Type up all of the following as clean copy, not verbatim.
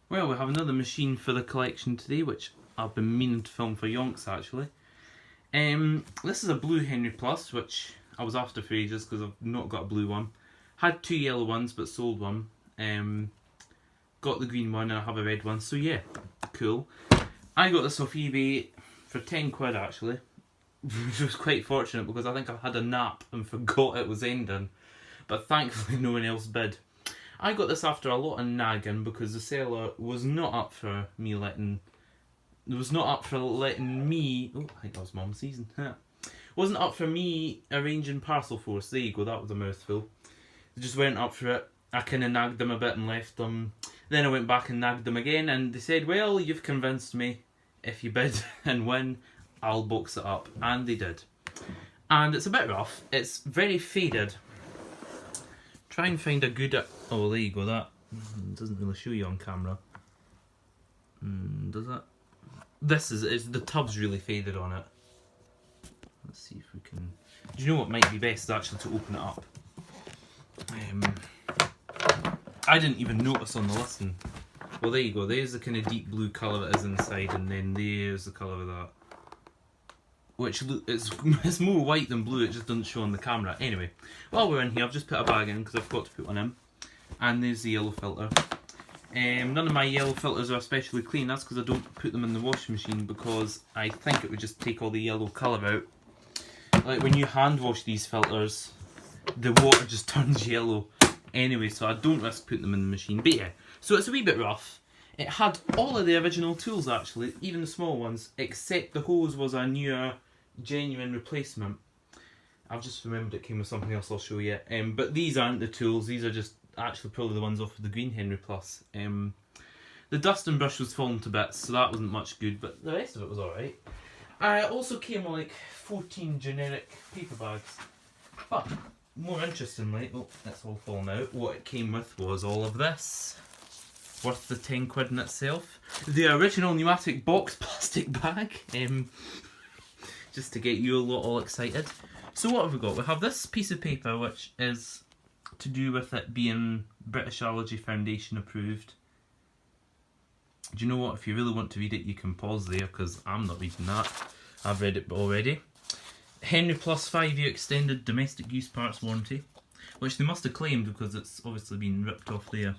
Well, we have another machine for the collection today, which I've been meaning to film for yonks actually. This is a blue Henry Plus, which I was after for ages because I've not got a blue one. Had two yellow ones but sold one. Got the green one and I have a red one, so yeah, cool. I got this off eBay for 10 quid actually, which was quite fortunate because I think I had a nap and forgot it was ending. But thankfully no one else bid. I got this after a lot of nagging because the seller was not up for me letting... Oh, I think that was Mum's season. Wasn't up for me arranging parcel for us. There you go, that was a mouthful. They just weren't up for it. I kind of nagged them a bit and left them. Then I went back and nagged them again and they said, well, you've convinced me. If you bid and win, I'll box it up. And they did. And it's a bit rough. It's very faded. Try and find a good... Oh, there you go, that doesn't really show you on camera. Does it? This is the tub's really faded on it. Let's see if we can... Do you know what might be best is actually to open it up. I didn't even notice on the listing. Well, there you go, there's the kind of deep blue colour that is inside, and then there's the colour of that. Which it's more white than blue, it just doesn't show on the camera. Anyway, while we're in here, I've just put a bag in because I've got to put one in. And there's the yellow filter. None of my yellow filters are especially clean, that's because I don't put them in the washing machine because I think it would just take all the yellow colour out. Like when you hand wash these filters, the water just turns yellow anyway, so I don't risk putting them in the machine. But yeah, so it's a wee bit rough. It had all of the original tools actually, even the small ones, except the hose was a newer, genuine replacement. I've just remembered it came with something else I'll show you. But these aren't the tools, these are just actually probably the ones off of the green Henry Plus. The dusting brush was falling to bits, so that wasn't much good, but the rest of it was alright. I also came with like 14 generic paper bags. But, more interestingly, oh, that's all fallen out, what it came with was all of this. Worth the 10 quid in itself. The original numatic box plastic bag. Just to get you a lot all excited. So what have we got? We have this piece of paper which is to do with it being British Allergy Foundation approved. Do you know what? If you really want to read it, you can pause there because I'm not reading that. I've read it already. Henry Plus 5-year extended domestic use parts warranty, which they must have claimed because it's obviously been ripped off there.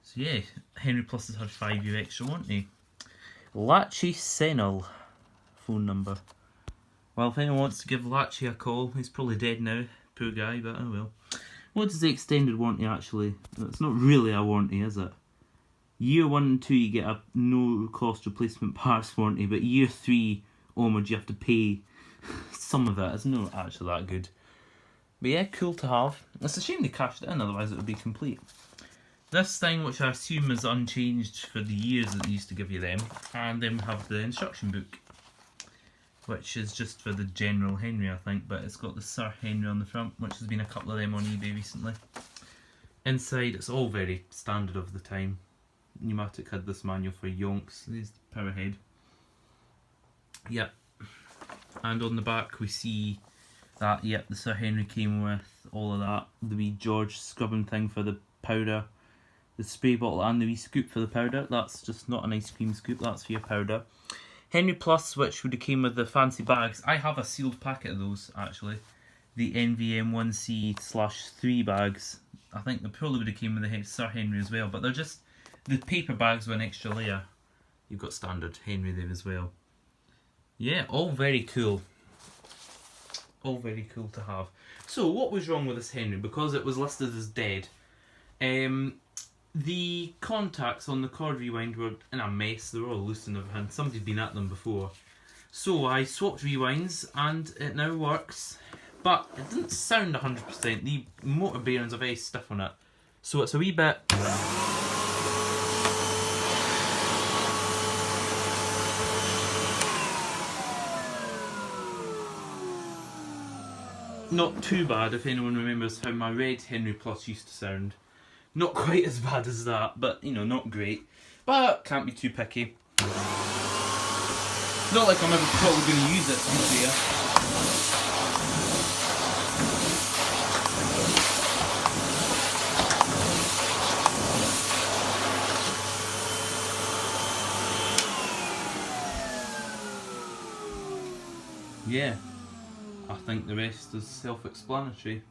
So yeah, Henry Plus has had 5-year extra warranty. Lachie Senil phone number. Well, if anyone wants to give Lachie a call, he's probably dead now, poor guy, but oh well. What is the extended warranty actually? It's not really a warranty, is it? Year 1 and 2 you get a no cost replacement parts warranty, but year 3 onwards you have to pay some of it. It's not actually that good. But yeah, cool to have. It's a shame they cashed it in, otherwise it would be complete. This thing, which I assume is unchanged for the years that they used to give you them, and then we have the instruction book, which is just for the general Henry, I think, but it's got the Sir Henry on the front, which has been a couple of them on eBay recently. Inside, it's all very standard of the time. Numatic had this manual for yonks. There's the power head. Yep. And on the back we see that, yep, the Sir Henry came with all of that. The wee George scrubbing thing for the powder. The spray bottle and the wee scoop for the powder. That's just not an ice cream scoop, that's for your powder. Henry Plus, which would have came with the fancy bags. I have a sealed packet of those, actually. The NVM1C/3 bags. I think they probably would have came with the Sir Henry as well, but they're just... The paper bags with an extra layer. You've got standard Henry there as well. Yeah, all very cool. All very cool to have. So, what was wrong with this Henry? Because it was listed as dead. The contacts on the cord rewind were in a mess. They were all loose and everything. Somebody'd been at them before. So I swapped rewinds and it now works. But it didn't sound 100%. The motor bearings are very stiff on it. So it's a wee bit... Not too bad if anyone remembers how my red Henry Plus used to sound. Not quite as bad as that, but you know, not great. But can't be too picky. Not like I'm ever probably going to use it, to be fair. yeah, I think the rest is self-explanatory.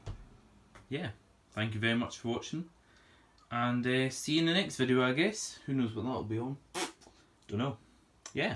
Yeah, thank you very much for watching, and see you in the next video, I guess. Who knows what that'll be on? Don't know. Yeah.